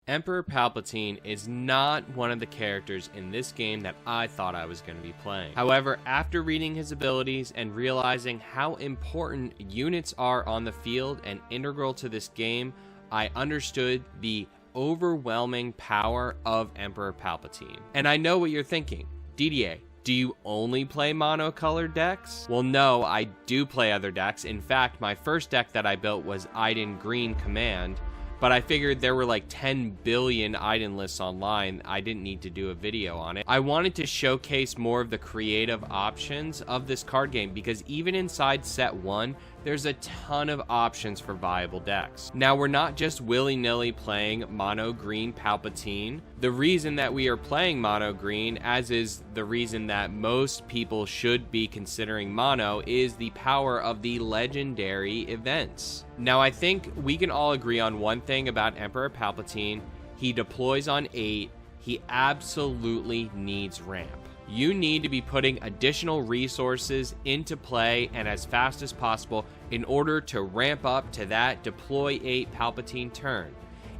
Emperor Palpatine is not one of the characters in this game that I thought I was going to be playing. However, after reading his abilities and realizing how important units are on the field and integral to this game, I understood the overwhelming power of Emperor Palpatine. And I know what you're thinking. DDA, do you only play monocolored decks? Well, no, I do play other decks. In fact, my first deck that I built was Iden Green Command, but I figured there were like 10 billion Iden lists online. I didn't need to do a video on it. I wanted to showcase more of the creative options of this card game because even inside set 1, there's a ton of options for viable decks. Now, we're not just willy-nilly playing mono green Palpatine. The reason that we are playing mono green, as is the reason that most people should be considering mono, is the power of the legendary events. Now, I think we can all agree on one thing about Emperor Palpatine. He deploys on 8. He absolutely needs ramp. You need to be putting additional resources into play and as fast as possible in order to ramp up to that deploy 8 Palpatine turn.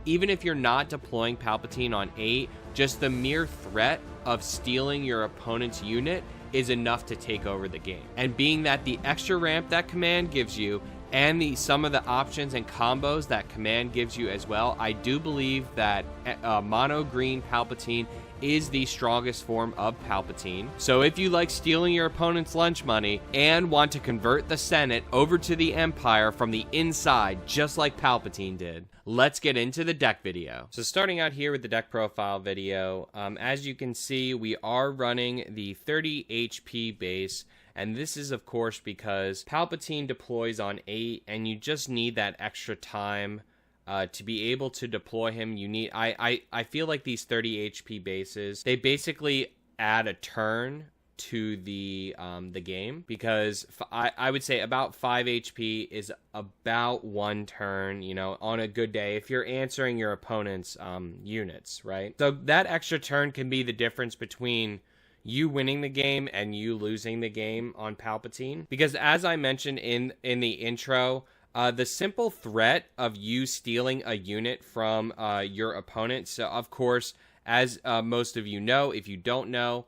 Even if you're not deploying Palpatine on 8, just the mere threat of stealing your opponent's unit is enough to take over the game. And being that the extra ramp that command gives you and some of the options and combos that command gives you as well, I do believe that mono green Palpatine is the strongest form of Palpatine. So if you like stealing your opponent's lunch money and want to convert the Senate over to the Empire from the inside, just like Palpatine did, let's get into the deck video. So starting out here with the deck profile video, as you can see, we are running the 30 HP base. And this is, of course, because Palpatine deploys on 8, and you just need that extra time to be able to deploy him. You need, I feel like these 30 HP bases, they basically add a turn to the game, because I would say about 5 HP is about 1 turn, you know, on a good day, if you're answering your opponent's units, right? So that extra turn can be the difference between you winning the game and you losing the game on Palpatine. Because as I mentioned in the intro, the simple threat of you stealing a unit from your opponent. So of course, as most of you know, if you don't know,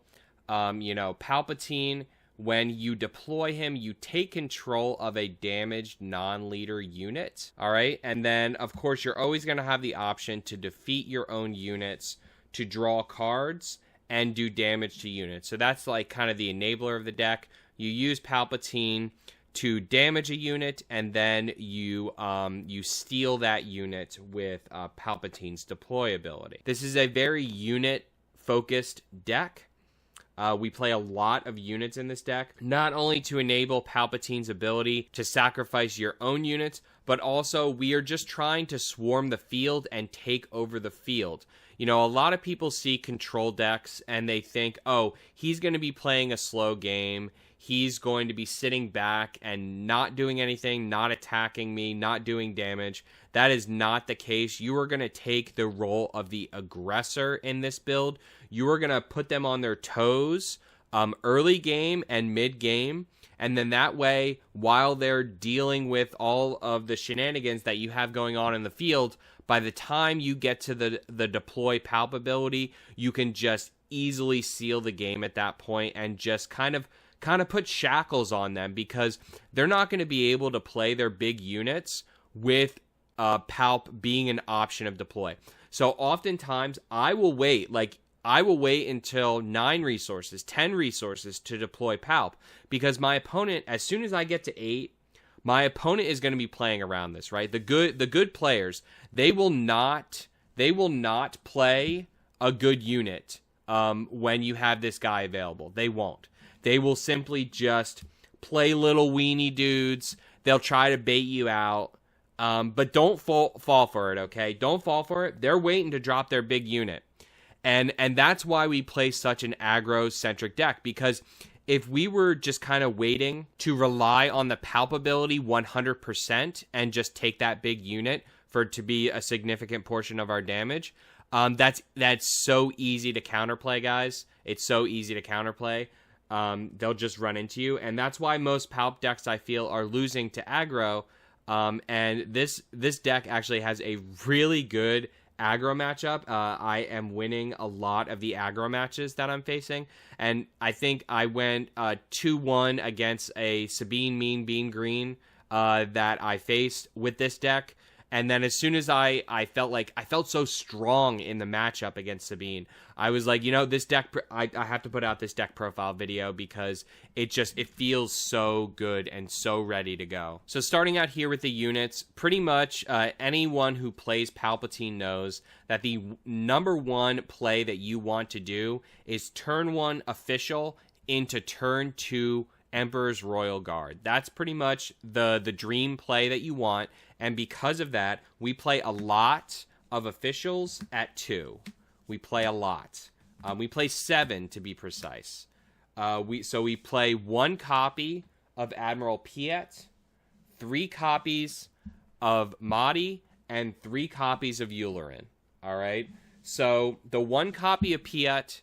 you know, Palpatine, when you deploy him, you take control of a damaged non-leader unit. All right. And then of course, you're always going to have the option to defeat your own units, to draw cards, and do damage to units. So that's like kind of the enabler of the deck. You use Palpatine to damage a unit, and then you steal that unit with Palpatine's deploy ability. This is a very unit-focused deck. We play a lot of units in this deck, not only to enable Palpatine's ability to sacrifice your own units, but also we are just trying to swarm the field and take over the field. You know, a lot of people see control decks and they think, oh, he's going to be playing a slow game. He's going to be sitting back and not doing anything, not attacking me, not doing damage. That is not the case. You are going to take the role of the aggressor in this build. You are going to put them on their toes early game and mid game. And then that way, while they're dealing with all of the shenanigans that you have going on in the field, by the time you get to the deploy Palp ability, you can just easily seal the game at that point and just kind of put shackles on them, because they're not going to be able to play their big units with Palp being an option of deploy. So oftentimes I will wait until 9 resources, 10 resources to deploy Palp, because my opponent, as soon as I get to 8, my opponent is going to be playing around this, right? The good players, they will not play a good unit when you have this guy available. They won't. They will simply just play little weenie dudes. They'll try to bait you out. But don't fall for it, okay? Don't fall for it. They're waiting to drop their big unit. And that's why we play such an aggro-centric deck, because if we were just kind of waiting to rely on the Palp ability 100% and just take that big unit for it to be a significant portion of our damage, that's so easy to counterplay, guys. It's so easy to counterplay. They'll just run into you, and that's why most Palp decks, I feel, are losing to aggro. And this deck actually has a really good aggro matchup. I am winning a lot of the aggro matches that I'm facing, and I think I went 2-1 against a Sabine Mean Bean Green that I faced with this deck. And then as soon as I felt so strong in the matchup against Sabine, I was like, you know, this deck, I have to put out this deck profile video because it feels so good and so ready to go. So starting out here with the units, pretty much anyone who plays Palpatine knows that the number one play that you want to do is turn 1 official into turn 2 Emperor's Royal Guard. That's pretty much the dream play that you want. And because of that, we play a lot of officials at 2. We play a lot. We play 7 to be precise. We play 1 copy of Admiral Piet, 3 copies of Mahdi, and 3 copies of Yularen. All right. So the 1 copy of Piet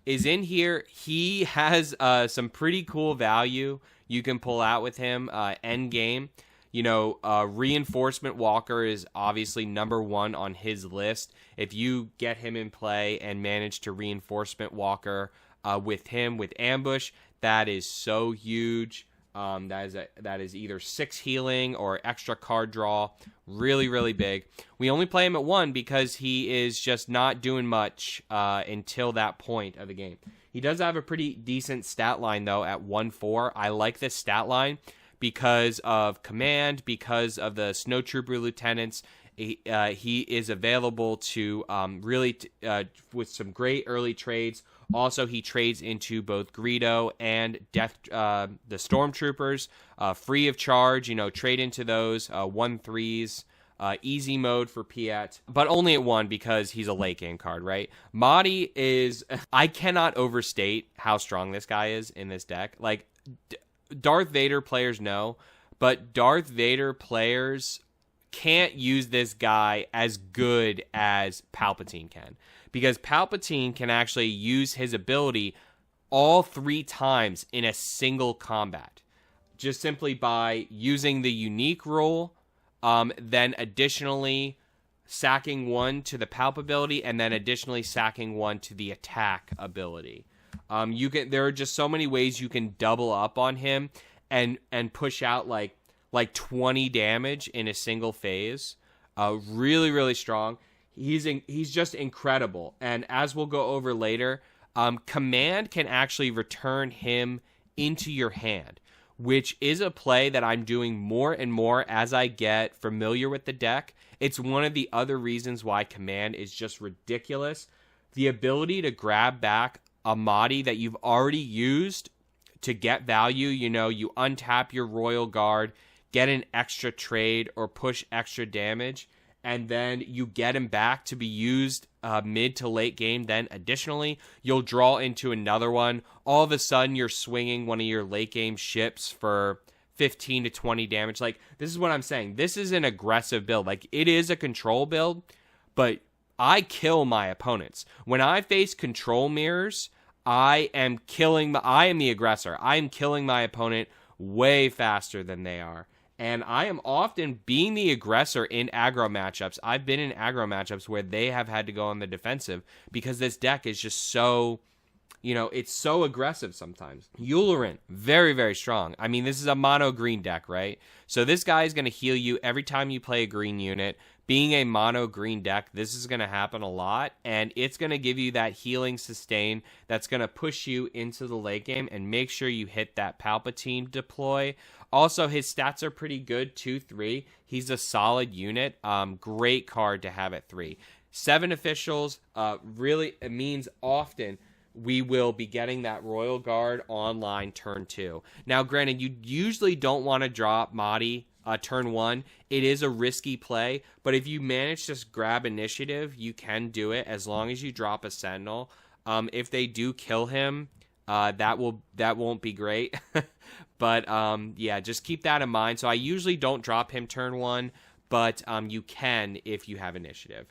is in here. He has some pretty cool value you can pull out with him end game. You know, Reinforcement Walker is obviously number 1 on his list. If you get him in play and manage to Reinforcement Walker with him with Ambush, that is so huge. That is either 6 healing or extra card draw. Really, really big. We only play him at 1 because he is just not doing much until that point of the game. He does have a pretty decent stat line, though, at 1-4. I like this stat line because of command, because of the Snowtrooper lieutenants. He is available to with some great early trades. Also, he trades into both Greedo and the Stormtroopers free of charge. You know, trade into those 1/3s. Easy mode for Piet, but only at 1 because he's a late game card, right? Mahdi is... I cannot overstate how strong this guy is in this deck. Like, Darth Vader players know, but Darth Vader players can't use this guy as good as Palpatine can, because Palpatine can actually use his ability all 3 times in a single combat, just simply by using the unique rule, then additionally sacking 1 to the Palp ability, and then additionally sacking 1 to the attack ability. There are just so many ways you can double up on him and push out like 20 damage in a single phase. Really, really strong. He's just incredible. And as we'll go over later, command can actually return him into your hand, which is a play that I'm doing more and more as I get familiar with the deck. It's one of the other reasons why command is just ridiculous. The ability to grab back a Mahdi that you've already used to get value, you know, you untap your Royal Guard, get an extra trade or push extra damage, and then you get him back to be used mid to late game. Then additionally, you'll draw into another one. All of a sudden, you're swinging one of your late game ships for 15 to 20 damage. Like, this is what I'm saying. This is an aggressive build. Like, it is a control build, but I kill my opponents. When I face control mirrors, I am the aggressor. I am killing my opponent way faster than they are. And I am often being the aggressor in aggro matchups. I've been in aggro matchups where they have had to go on the defensive because this deck is just so, you know, it's so aggressive sometimes. Yularen, very, very strong. I mean, this is a mono green deck, right? So this guy is going to heal you every time you play a green unit. Being a mono green deck, this is going to happen a lot, and it's going to give you that healing sustain that's going to push you into the late game and make sure you hit that Palpatine deploy. Also, his stats are pretty good, 2-3. He's a solid unit. Great card to have at 3. 7 officials, really, it means often we will be getting that Royal Guard online turn 2. Now, granted, you usually don't want to drop Mahdi turn 1. It is a risky play, but if you manage to grab initiative, you can do it as long as you drop a Sentinel. If they do kill him, that won't be great. But yeah, just keep that in mind. So I usually don't drop him turn 1, but you can if you have initiative.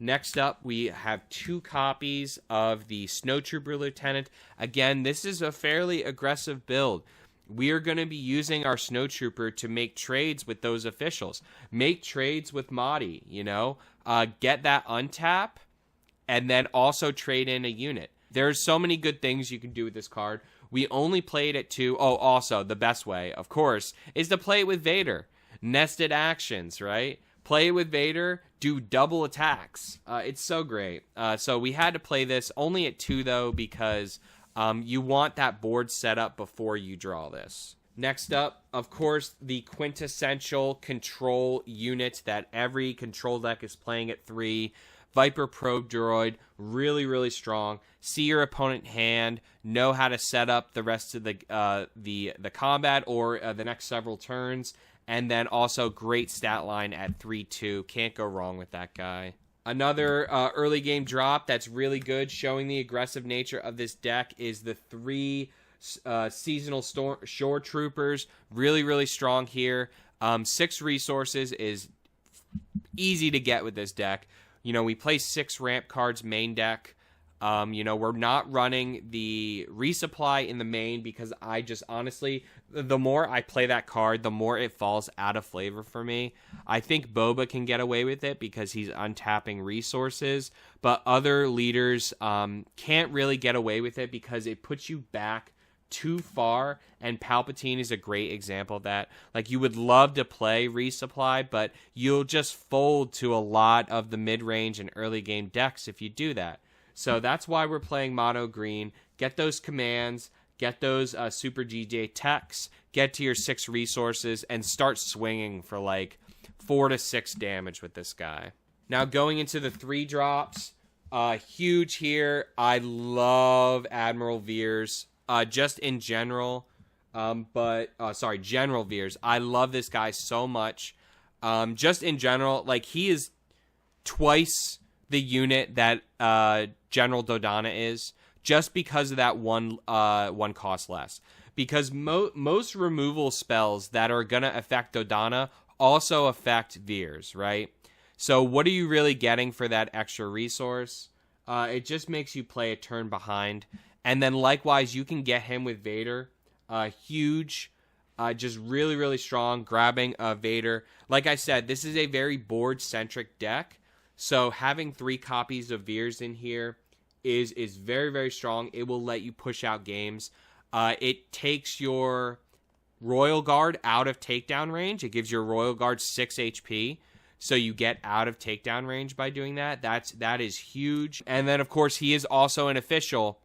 Next up, we have 2 copies of the Snowtrooper Lieutenant. Again, this is a fairly aggressive build. we are going to be using our Snowtrooper to make trades with those officials. Make trades with Mahdi, you know? Get that untap, and then also trade in a unit. There's so many good things you can do with this card. We only played it to... Oh, also, the best way, of course, is to play it with Vader. Nested actions, right? Play it with Vader, do double attacks. It's so great. So we had to play this only at 2, though, because you want that board set up before you draw this. Next up, of course, the quintessential control unit that every control deck is playing at 3. Viper Probe Droid, really, really strong. See your opponent hand, know how to set up the rest of the combat or the next several turns, and then also great stat line at 3/2. Can't go wrong with that guy. Another early game drop that's really good, showing the aggressive nature of this deck, is the 3 seasonal shore troopers. Really, really strong here. 6 resources is easy to get with this deck. You know, we play 6 ramp cards main deck. You know, we're not running the resupply in the main because I just honestly, the more I play that card, the more it falls out of flavor for me. I think Boba can get away with it because he's untapping resources, but other leaders can't really get away with it because it puts you back too far, and Palpatine is a great example of that. Like, you would love to play resupply, but you'll just fold to a lot of the mid-range and early game decks if you do that. So that's why we're playing mono green. Get those commands, get those super DJ techs, get to your 6 resources, and start swinging for like 4 to 6 damage with this guy. Now going into the 3 drops, huge here. I love Admiral Veers. Just in general, General Veers. I love this guy so much. Just in general, like, he is twice the unit that General Dodonna is, just because of that one cost less. Because most removal spells that are gonna affect Dodonna also affect Veers, right? So what are you really getting for that extra resource? It just makes you play a turn behind. And then likewise, you can get him with Vader. Huge, just really, really strong, grabbing Vader. Like I said, this is a very board-centric deck. So having 3 copies of Veers in here is very, very strong. It will let you push out games. It takes your Royal Guard out of takedown range. It gives your Royal Guard 6 HP. So you get out of takedown range by doing that. That is huge. And then, of course, he is also an official,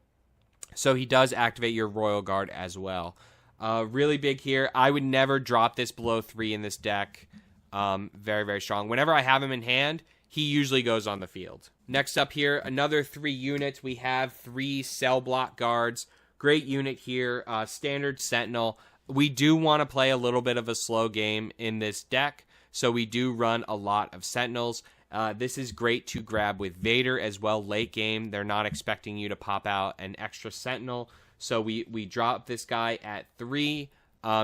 so he does activate your Royal Guard as well. Really big here. I would never drop this below 3 in this deck. Very, very strong. Whenever I have him in hand, he usually goes on the field. Next up here, another 3 units. We have 3 Cell Block Guards. Great unit here. Standard Sentinel. We do want to play a little bit of a slow game in this deck, so we do run a lot of Sentinels. This is great to grab with Vader as well late game. They're not expecting you to pop out an extra Sentinel. So we drop this guy at 3.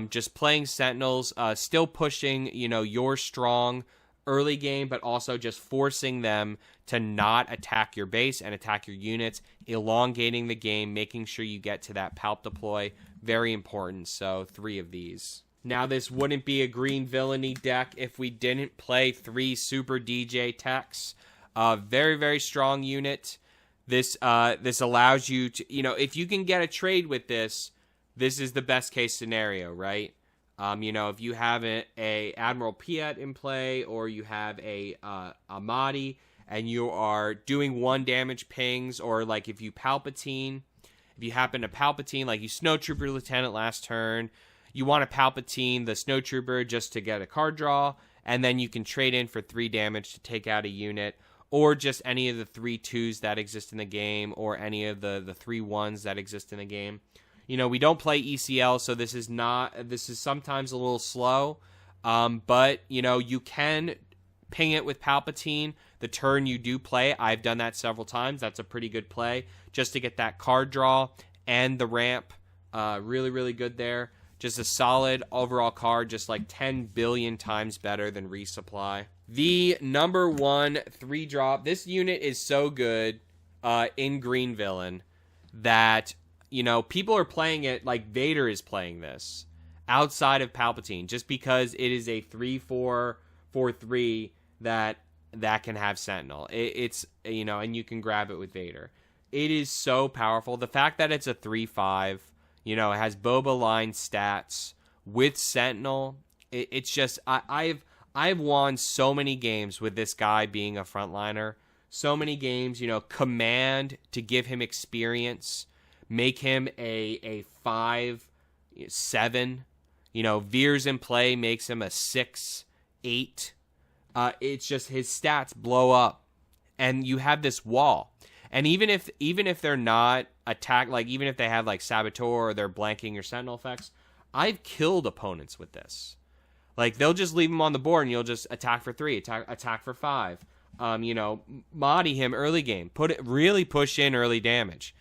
Just playing Sentinels, still pushing, you know, your strong early game, but also just forcing them to not attack your base and attack your units, elongating the game, making sure you get to that Palp deploy. Very important. So 3 of these. Now, this wouldn't be a green villainy deck if we didn't play 3 Super DJ techs. Very, very strong unit. This allows you to, you know, if you can get a trade with this, this is the best case scenario, right? You know, if you have a Admiral Piet in play, or you have a Mahdi, and you are doing 1 damage pings, or like if you Palpatine, if you happen to Palpatine, like you Snowtrooper Lieutenant last turn, you want to Palpatine the Snowtrooper just to get a card draw, and then you can trade in for 3 damage to take out a unit, or just any of the 3 2s that exist in the game, or any of the 3 1s that exist in the game. You know, we don't play ECL, so this is sometimes a little slow, but, you know, you can ping it with Palpatine the turn you do play. I've done that several times. That's a pretty good play, just to get that card draw and the ramp. Really, really good there. Just a solid overall card, just like 10 billion times better than Resupply. The number 1 3-drop. This unit is so good in Green Villain that, you know, people are playing it like Vader is playing this. outside of Palpatine, just because it is a 3-4-4-3 that can have Sentinel. It's, you know, and you can grab it with Vader. It is so powerful. The fact that it's a 3-5, you know, it has Boba line stats with Sentinel. It's just, I've won so many games with this guy being a frontliner. So many games, you know, command to give him experience, make him a 5-7. You know, veers in play makes him a 6-8. It's just his stats blow up, and you have this wall. And even if they're not attack, like even if they have like Saboteur or they're blanking your Sentinel effects, I've killed opponents with this. Like they'll just leave him on the board, and you'll just attack for 3, attack for 5. You know, Modi him early game, really push in early damage.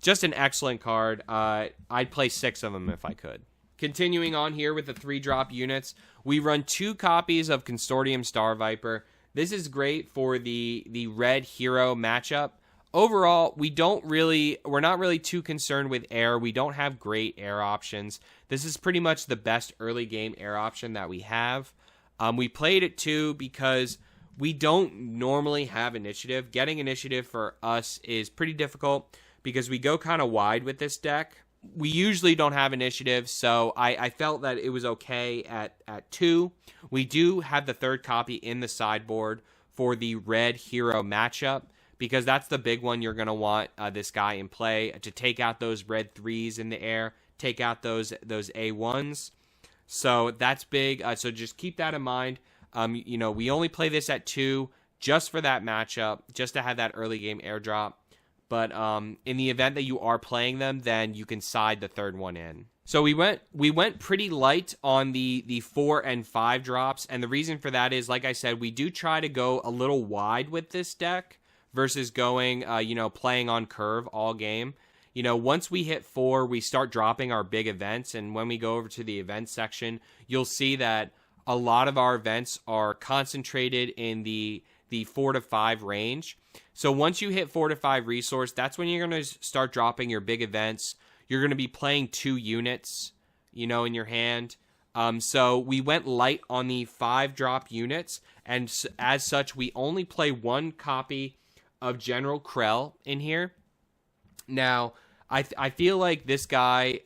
Just an excellent card. I'd play 6 of them if I could. Continuing on here with the 3-drop units, we run 2 copies of Consortium Star Viper. This is great for the red hero matchup. Overall, we're not really too concerned with air. We don't have great air options. This is pretty much the best early game air option that we have. We played it too because we don't normally have initiative. Getting initiative for us is pretty difficult because we go kind of wide with this deck. We usually don't have initiative, so I felt that it was okay at 2. We do have the 3rd copy in the sideboard for the red hero matchup because that's the big one you're going to want this guy in play to take out those red 3s in the air, take out those A1s. So that's big. So just keep that in mind. You know, we only play this at 2 just for that matchup, just to have that early game airdrop. But in the event that you are playing them, then you can side the 3rd one in. So we went pretty light on the 4 and 5 drops, and the reason for that is, like I said, we do try to go a little wide with this deck versus going, you know, playing on curve all game. You know, once we hit 4, we start dropping our big events, and when we go over to the events section, you'll see that a lot of our events are concentrated in the 4 to 5 range. So once you hit 4 to 5 resource, that's when you're going to start dropping your big events. You're going to be playing 2 units, you know, in your hand. So we went light on the 5 drop units, and as such, we only play 1 copy of General Krell in here. Now, I feel like this guy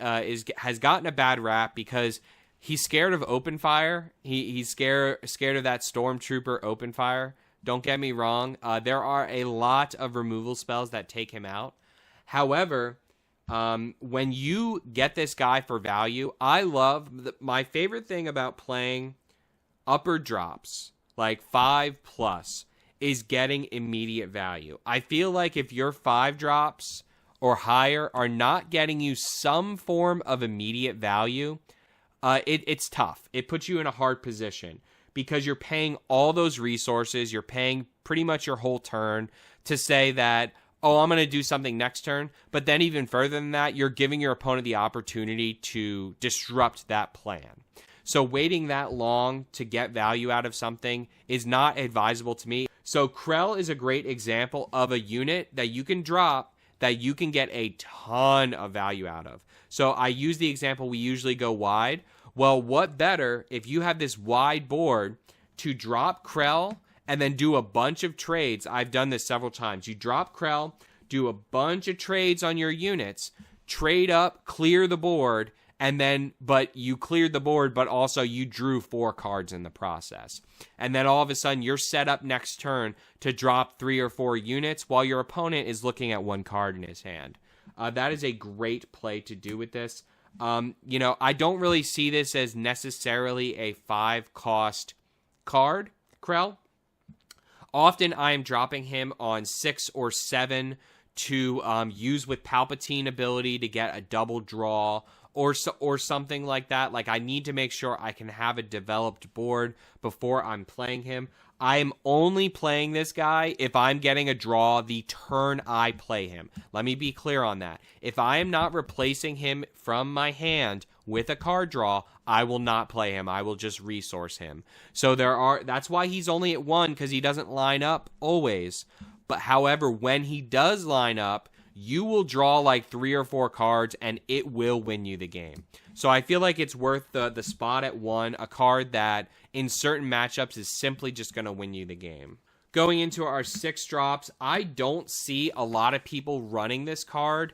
has gotten a bad rap because he's scared of open fire. He's scared of that Stormtrooper open fire. Don't get me wrong. There are a lot of removal spells that take him out. However, when you get this guy for value, my favorite thing about playing upper drops, like 5+, is getting immediate value. I feel like if your 5 drops or higher are not getting you some form of immediate value, it's tough. It puts you in a hard position because you're paying all those resources. You're paying pretty much your whole turn to say that, oh, I'm going to do something next turn. But then even further than that, you're giving your opponent the opportunity to disrupt that plan. So waiting that long to get value out of something is not advisable to me. So Krell is a great example of a unit that you can drop that you can get a ton of value out of. So I use the example, we usually go wide. Well, what better if you have this wide board to drop Krell and then do a bunch of trades. I've done this several times. You drop Krell, do a bunch of trades on your units, trade up, clear the board, and then, but you cleared the board, but also you drew 4 cards in the process. And then all of a sudden, you're set up next turn to drop 3 or 4 units while your opponent is looking at 1 card in his hand. That is a great play to do with this. You know, I don't really see this as necessarily a 5-cost card, Krell. Often I am dropping him on 6 or 7 to use with Palpatine ability to get a double draw or something like that. Like, I need to make sure I can have a developed board before I'm playing him. I am only playing this guy if I'm getting a draw the turn I play him. Let me be clear on that. If I am not replacing him from my hand with a card draw, I will not play him. I will just resource him. So that's why he's only at 1, because he doesn't line up always. But however, when he does line up, you will draw like 3 or 4 cards and it will win you the game. So I feel like it's worth the spot at 1, a card that in certain matchups is simply just going to win you the game. Going into our 6 drops, I don't see a lot of people running this card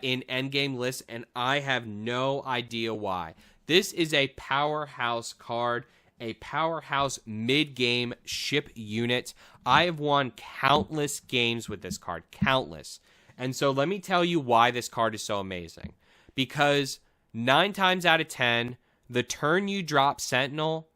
in endgame lists, and I have no idea why. This is a powerhouse card, a powerhouse mid-game ship unit. I have won countless games with this card, countless. And so let me tell you why this card is so amazing. Because 9 times out of 10, the turn you drop Sentinel,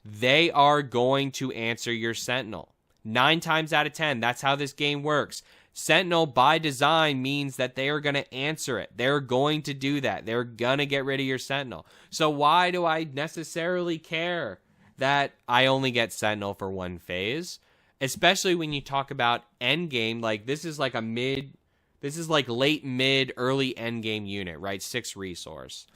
they are going to answer your Sentinel. 9 times out of 10, that's how this game works. Sentinel, by design, means that they are going to answer it. They're going to do that. They're going to get rid of your Sentinel. So why do I necessarily care that I only get Sentinel for 1 phase? Especially when you talk about endgame, like this is like late mid, early endgame unit, right? 6 resource.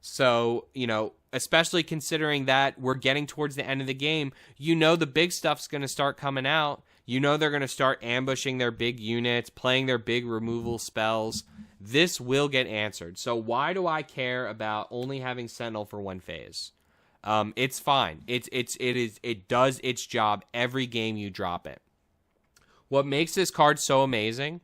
So, you know, especially considering that we're getting towards the end of the game, you know the big stuff's going to start coming out. You know they're going to start ambushing their big units, playing their big removal spells. This will get answered. So why do I care about only having Sentinel for 1 phase? It's fine. It does its job every game you drop it. What makes this card so amazing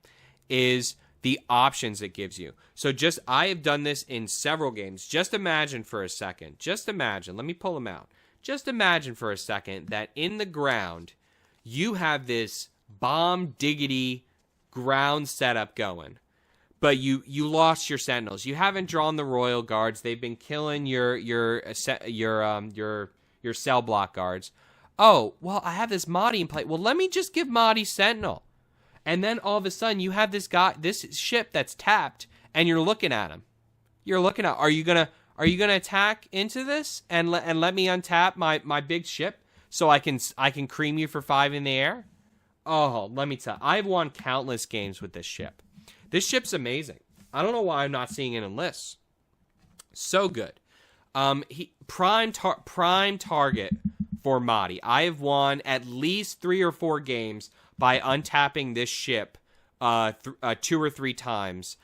is the options it gives you. So I have done this in several games. Just imagine for a second. Just imagine. Let me pull them out. Just imagine for a second that in the ground, you have this bomb diggity ground setup going, but you lost your Sentinels. You haven't drawn the Royal Guards. They've been killing your cell block guards. Oh, well, I have this Mahdi in play. Well, let me just give Mahdi Sentinel. And then all of a sudden you have this ship that's tapped, and you're looking at him. You're looking at, are you gonna attack into this and let me untap my big ship? So I can cream you for 5 in the air? Oh, let me tell you. I've won countless games with this ship. This ship's amazing. I don't know why I'm not seeing it in lists. So good. Prime target for Mahdi. I have won at least 3 or 4 games by untapping this ship 2 or 3 times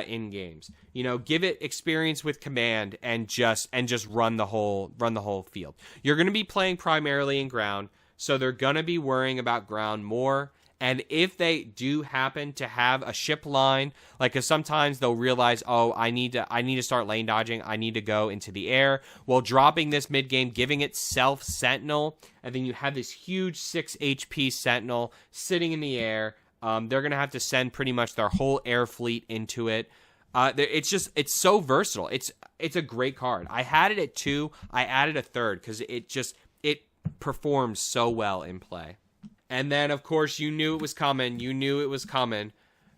in games. You know, give it experience with command and just run the whole field. You're going to be playing primarily in ground, so they're going to be worrying about ground more. And if they do happen to have a ship line, like, cause sometimes they'll realize, oh, I need to start lane dodging. I need to go into the air. Well, dropping this mid game, giving it self Sentinel, and then you have this huge 6 HP Sentinel sitting in the air. They're going to have to send pretty much their whole air fleet into it. It's so versatile. It's a great card. I had it at 2. I added a 3rd because it performs so well in play. And then, of course, you knew it was coming.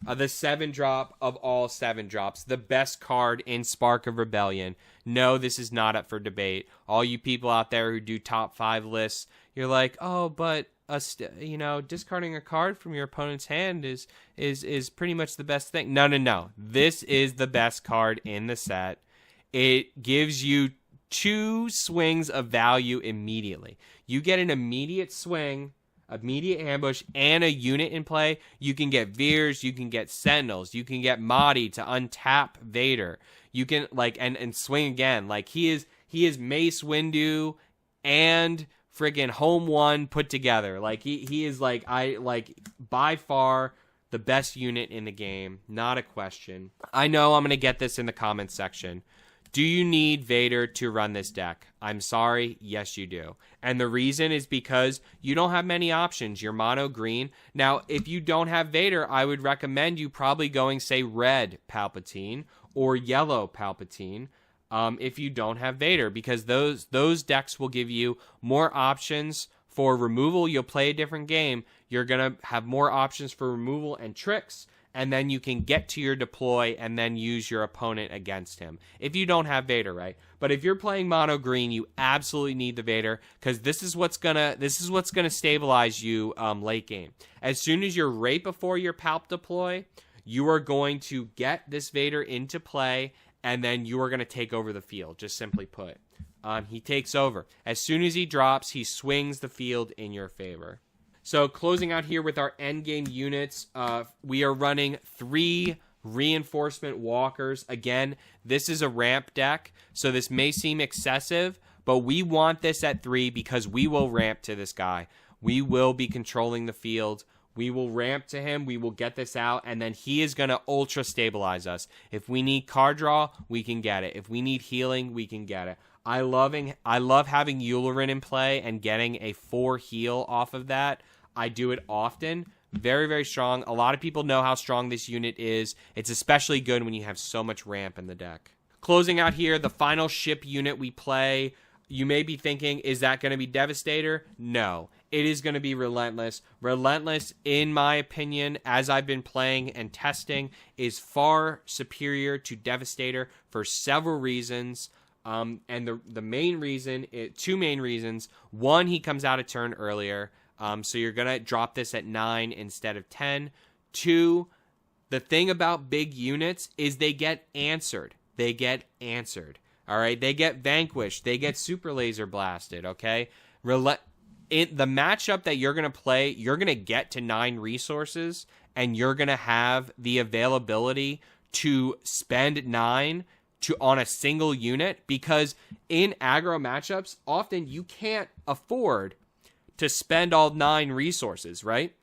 The 7 drop of all 7 drops. The best card in Spark of Rebellion. No, this is not up for debate. All you people out there who do top 5 lists, you're like, oh, but discarding a card from your opponent's hand is pretty much the best thing. No. This is the best card in the set. It gives you 2 swings of value immediately. You get an immediate swing, immediate ambush, and a unit in play. You can get Veers, you can get Sentinels, you can get Mahdi to untap Vader. You can and swing again. Like he is Mace Windu and friggin' Home 1 put together. Like he is by far the best unit in the game. Not a question. I know I'm gonna get this in the comments section. Do you need Vader to run this deck? I'm sorry, yes you do. And the reason is because you don't have many options. You're mono green. Now, if you don't have Vader, I would recommend you probably going, say, red Palpatine or yellow Palpatine if you don't have Vader, because those decks will give you more options for removal. You'll play a different game. You're going to have more options for removal and tricks, and then you can get to your deploy and then use your opponent against him if you don't have Vader, right? But if you're playing mono green, you absolutely need the Vader, because this is what's gonna stabilize you late game. As soon as you're right before your Palp deploy, you are going to get this Vader into play, and then you are going to take over the field. Just simply put, he takes over as soon as he drops. He swings the field in your favor. So closing out here with our endgame units, we are running 3 reinforcement walkers. Again, this is a ramp deck, so this may seem excessive, but we want this at 3 because we will ramp to this guy. We will be controlling the field. We will ramp to him. We will get this out, and then he is going to ultra stabilize us. If we need card draw, we can get it. If we need healing, we can get it. I love having Yularen in play and getting a 4 heal off of that. I do it often. Very, very strong. A lot of people know how strong this unit is. It's especially good when you have so much ramp in the deck. Closing out here, the final ship unit we play. You may be thinking, is that going to be Devastator? No. It is going to be Relentless. Relentless, in my opinion, as I've been playing and testing, is far superior to Devastator for several reasons. And the main reason, 2 main reasons. One, he comes out a turn earlier. So you're going to drop this at 9 instead of 10. 2, the thing about big units is they get answered. They get answered. All right? They get vanquished. They get super laser blasted, okay? The matchup that you're going to play, you're going to get to 9 resources, and you're going to have the availability to spend 9 on a single unit, because in aggro matchups, often you can't afford to spend all 9 resources, right?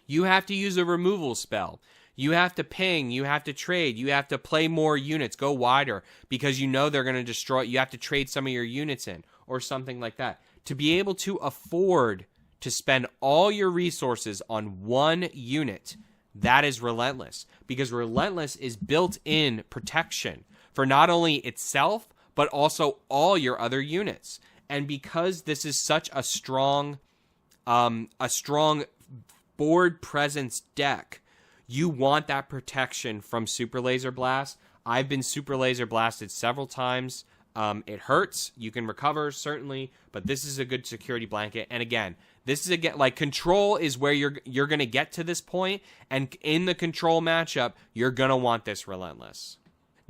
You have to use a removal spell. You have to ping. You have to trade. You have to play more units, go wider, because you know they're going to destroy. You have to trade some of your units in or something like that. To be able to afford to spend all your resources on 1 unit, that is Relentless, because Relentless is built-in protection for not only itself, but also all your other units. And because this is such a strong board presence deck, you want that protection from Super Laser Blast. I've been Super Laser Blasted several times. It hurts. You can recover, certainly, but this is a good security blanket. And again, this is like control is where you're going to get to this point, and in the control matchup, you're going to want this Relentless.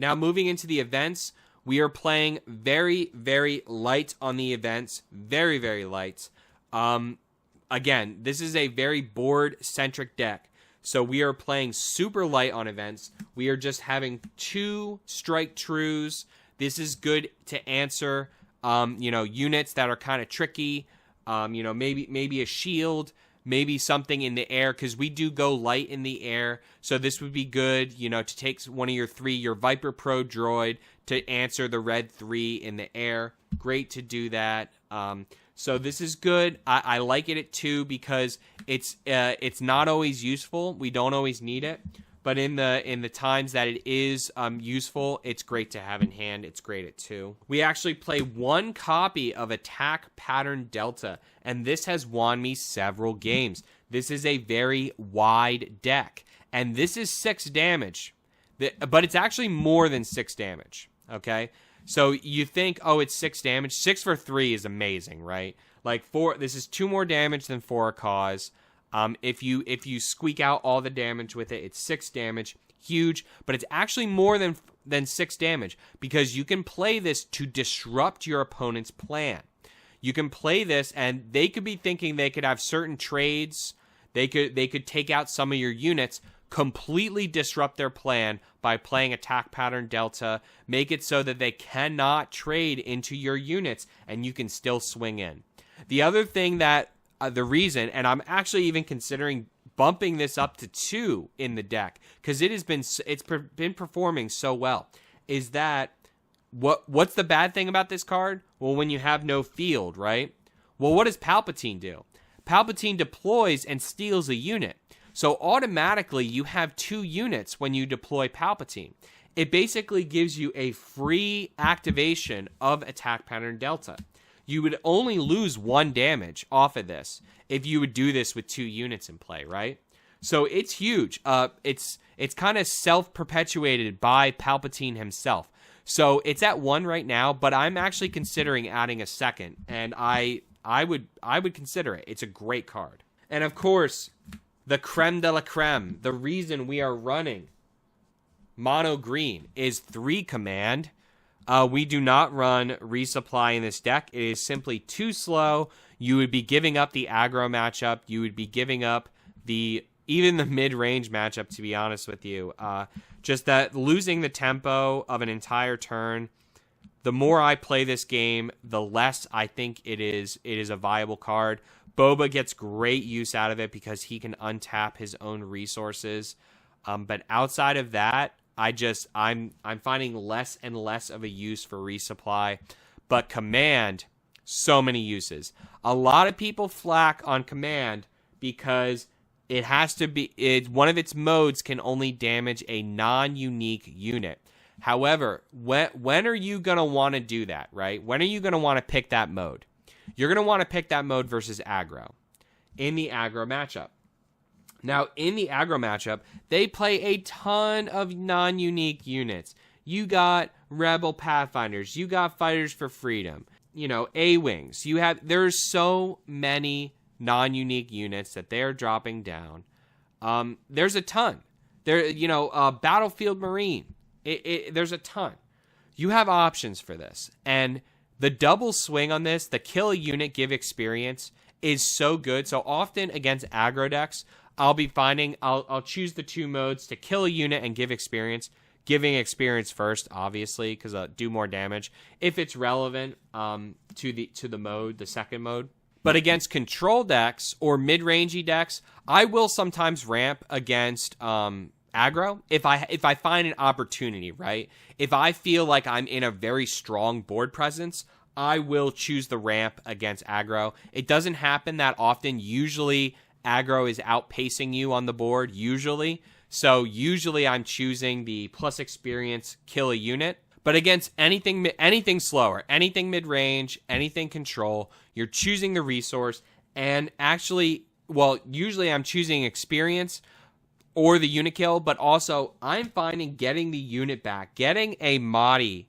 Now, moving into the events, we are playing very, very light on the events. Very, very light. Again, this is a very board-centric deck. So we are playing super light on events. We are just having 2 strike trues. This is good to answer, units that are kind of tricky. Maybe a shield, maybe something in the air, because we do go light in the air. So this would be good, to take one of your 3, your Viper Pro droid, to answer the red 3 in the air. Great to do that. So this is good. I like it at 2 because it's not always useful. We don't always need it. But in the times that it is useful, it's great to have in hand. It's great at 2. We actually play 1 copy of Attack Pattern Delta, and this has won me several games. This is a very wide deck, and this is 6 damage. But it's actually more than 6 damage, okay? So you think, oh, it's 6 damage. 6 for 3 is amazing, right? Like, this is 2 more damage than for a cause. If you squeak out all the damage with it, it's 6 damage, huge, but it's actually more than 6 damage, because you can play this to disrupt your opponent's plan. You can play this, and they could be thinking they could have certain trades. They could take out some of your units, completely disrupt their plan by playing Attack Pattern Delta, make it so that they cannot trade into your units, and you can still swing in. The other thing that the reason, and I'm actually even considering bumping this up to 2 in the deck, because it's been performing so well, is that what's the bad thing about this card? Well, when you have no field, right? Well, what does Palpatine do? Palpatine deploys and steals a unit. So automatically you have 2 units when you deploy Palpatine. It basically gives you a free activation of Attack Pattern Delta. You would only lose 1 damage off of this if you would do this with 2 units in play, right? So it's huge. It's kind of self-perpetuated by Palpatine himself. So it's at 1 right now, but I'm actually considering adding a second, and I would consider it. It's a great card. And of course, the creme de la creme, the reason we are running mono green is 3 command. We do not run resupply in this deck. It is simply too slow. You would be giving up the aggro matchup. You would be giving up the even the mid-range matchup, to be honest with you. Just that losing the tempo of an entire turn, the more I play this game, the less I think it is a viable card. Boba gets great use out of it because he can untap his own resources. But outside of that, I'm finding less and less of a use for resupply. But command, so many uses. A lot of people flack on command because it has to be, one of its modes can only damage a non-unique unit. However, when are you going to want to do that, right? When are you going to want to pick that mode? You're going to want to pick that mode versus aggro in the aggro matchup. Now, in the aggro matchup, they play a ton of non-unique units. You got Rebel Pathfinders. You got Fighters for Freedom. You know, A-Wings. There's so many non-unique units that they're dropping down. There's a ton. Battlefield Marine. There's a ton. You have options for this. And the double swing on this, the kill a unit, give experience, is so good. So often against aggro decks, I'll be finding I'll choose the two modes to kill a unit and give experience. Giving experience first, obviously, because do more damage if it's relevant to the mode, the second mode. But against control decks or mid-rangey decks, I will sometimes ramp against aggro if I find an opportunity, right? If I feel like I'm in a very strong board presence, I will choose the ramp against aggro. It doesn't happen that often. Usually aggro is outpacing you on the board, usually. So usually I'm choosing the plus experience kill a unit. But against anything slower, anything mid-range, anything control, you're choosing the resource. And actually, usually I'm choosing experience or the unit kill, but also I'm finding getting the unit back, getting a Mahdi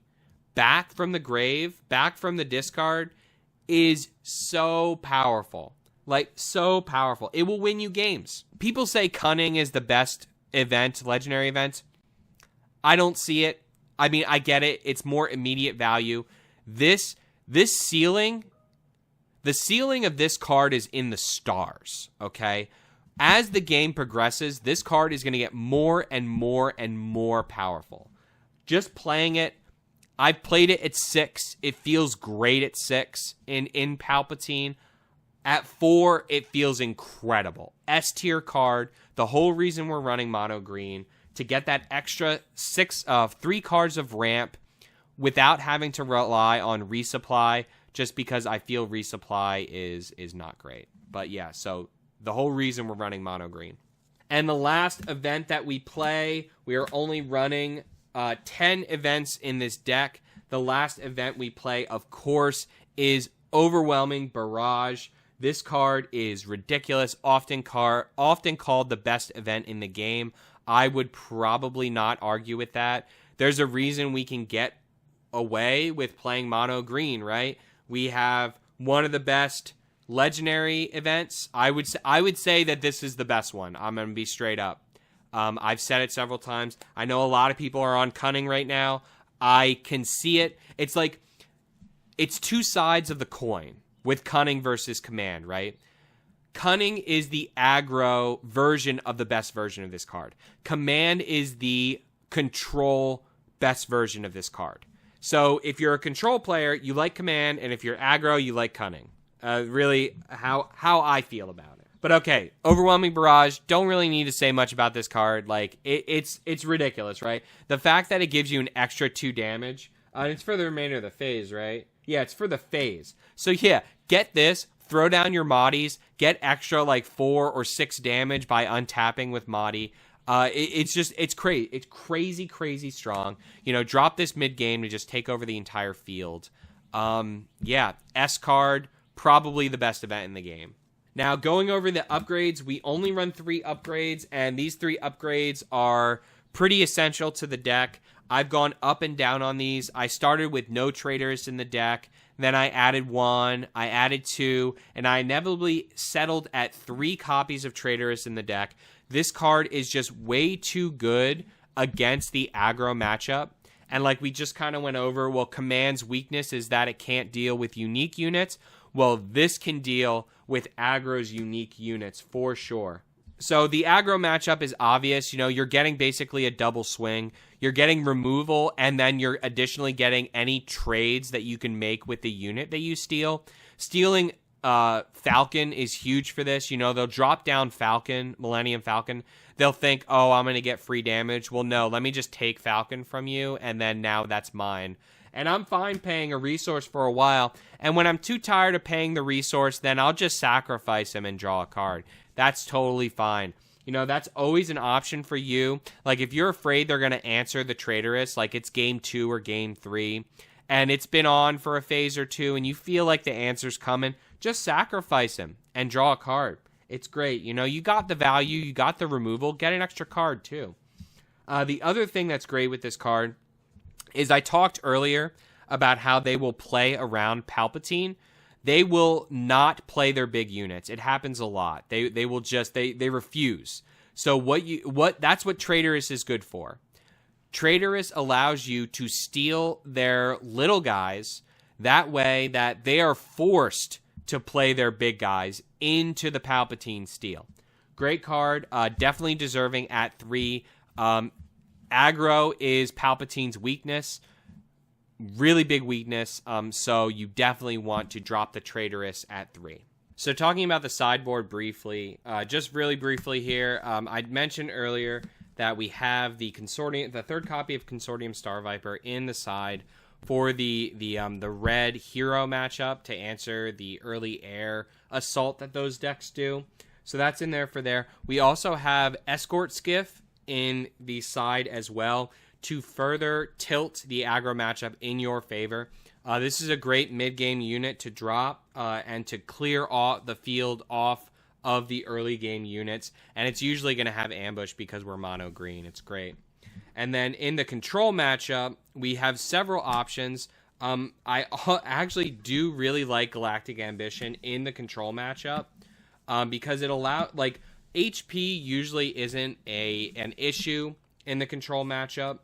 back from the grave, back from the discard, is so powerful. Like, so powerful. It will win you games. People say Cunning is the best event, legendary event. I don't see it. I mean, I get it. It's more immediate value. This ceiling, the ceiling of this card is in the stars, okay? As the game progresses, this card is going to get more and more and more powerful. Just playing it, I've played it at 6. It feels great at 6 in Palpatine. At 4, it feels incredible. S tier card. The whole reason we're running mono green, to get that extra 3 cards of ramp without having to rely on resupply, just because I feel resupply is not great. But yeah, so the whole reason we're running mono green. And the last event that we play, we are only running 10 events in this deck. The last event we play, of course, is Overwhelming Barrage. This card is ridiculous, often called the best event in the game. I would probably not argue with that. There's a reason we can get away with playing mono green, right? We have one of the best legendary events. I would say that this is the best one. I'm going to be straight up. I've said it several times. I know a lot of people are on Cunning right now. I can see it. It's like, it's two sides of the coin with Cunning versus Command, right? Cunning is the aggro version of the best version of this card. Command is the control best version of this card. So if you're a control player, you like Command, and if you're aggro, you like Cunning. Really, how I feel about it. But okay, Overwhelming Barrage, don't really need to say much about this card. Like, it's ridiculous, right? The fact that it gives you an extra 2 damage, and it's for the remainder of the phase, right? Yeah, it's for the phase. So yeah, get this, throw down your Mahdi's, get extra like 4 or 6 damage by untapping with Mahdi. It's crazy strong. You know, drop this mid game to just take over the entire field. Yeah, S card, probably the best event in the game. Now, going over the upgrades, we only run 3 upgrades, and these 3 upgrades are pretty essential to the deck. I've gone up and down on these. I started with no Traitorous in the deck, then I added 1, I added 2, and I inevitably settled at 3 copies of Traitorous in the deck. This card is just way too good against the aggro matchup. And like we just kind of went over, well, Command's weakness is that it can't deal with unique units. Well, this can deal with aggro's unique units for sure. So the aggro matchup is obvious. You know, you're getting basically a double swing. You're getting removal, and then you're additionally getting any trades that you can make with the unit that you steal. Stealing Falcon is huge for this. You know, they'll drop down Falcon, Millennium Falcon. They'll think, oh, I'm going to get free damage. Well, no, let me just take Falcon from you, and then now that's mine. And I'm fine paying a resource for a while. And when I'm too tired of paying the resource, then I'll just sacrifice him and draw a card. That's totally fine. You know, that's always an option for you. Like, if you're afraid they're going to answer the Traitorous, like it's game 2 or game 3, and it's been on for a phase or two, and you feel like the answer's coming, just sacrifice him and draw a card. It's great. You know, you got the value, you got the removal, get an extra card too. The other thing that's great with this card is I talked earlier about how they will play around Palpatine. They will not play their big units. It happens a lot. They will just they refuse. So that's what Traitorous is good for. Traitorous allows you to steal their little guys, that way that they are forced to play their big guys into the Palpatine steal. Great card, definitely deserving at 3. Aggro is Palpatine's weakness. Really big weakness, so you definitely want to drop the Traitorous at 3. So talking about the sideboard briefly, just really briefly here, I'd mentioned earlier that we have the third copy of Consortium Star Viper in the side for the red hero matchup to answer the early air assault that those decks do. So that's in there for there. We also have Escort Skiff in the side as well, to further tilt the aggro matchup in your favor. This is a great mid-game unit to drop and to clear the field off of the early game units. And it's usually going to have ambush because we're mono green. It's great. And then in the control matchup, we have several options. I actually do really like Galactic Ambition in the control matchup because it allows, like, HP usually isn't an issue in the control matchup.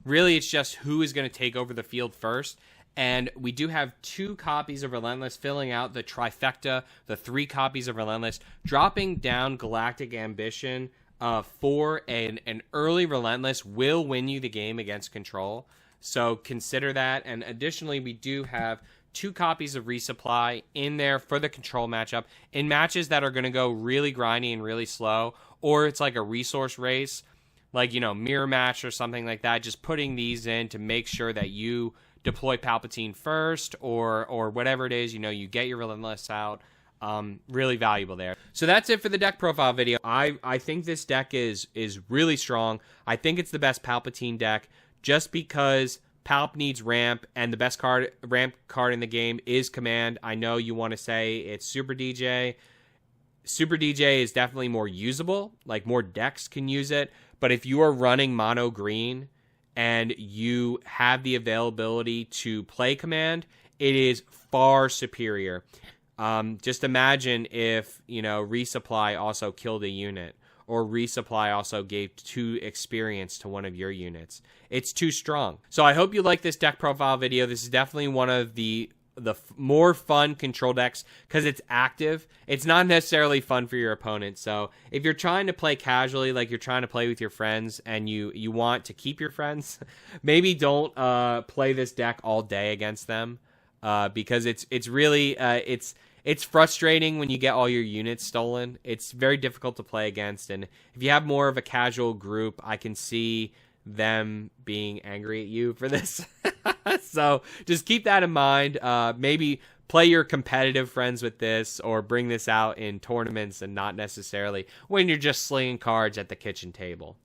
Really, it's just who is going to take over the field first. And we do have 2 copies of Relentless, filling out the trifecta, the 3 copies of Relentless. Dropping down Galactic Ambition for an early Relentless will win you the game against control. So consider that. And additionally, we do have 2 copies of Resupply in there for the control matchup. In matches that are going to go really grindy and really slow, or it's like a resource race, like, you know, mirror match or something like that, just putting these in to make sure that you deploy Palpatine first or whatever it is, you know, you get your Relentless out. Really valuable there. So that's it for the deck profile video. I think this deck is really strong. I think it's the best Palpatine deck just because Palp needs ramp, and the best ramp card in the game is Command. I know you want to say it's Super DJ. Super DJ is definitely more usable, like more decks can use it. But if you are running mono green and you have the availability to play Command, it is far superior. Just imagine if, you know, Resupply also killed a unit, or Resupply also gave 2 experience to one of your units. It's too strong. So I hope you like this deck profile video. This is definitely one of the more fun control decks because it's active. It's not necessarily fun for your opponent. So if you're trying to play casually, like you're trying to play with your friends and you want to keep your friends, maybe don't play this deck all day against them because it's really it's frustrating when you get all your units stolen. It's very difficult to play against, and if you have more of a casual group, I can see them being angry at you for this. So just keep that in mind. Maybe play your competitive friends with this, or bring this out in tournaments and not necessarily when you're just slinging cards at the kitchen table.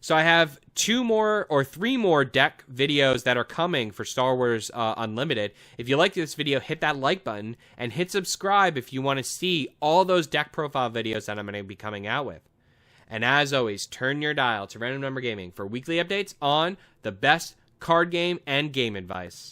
So I have 2 more or 3 more deck videos that are coming for Star Wars Unlimited. If you liked this video, hit that like button and hit subscribe if you want to see all those deck profile videos that I'm going to be coming out with. And as always, turn your dial to Random Number Gaming for weekly updates on the best card game and game advice.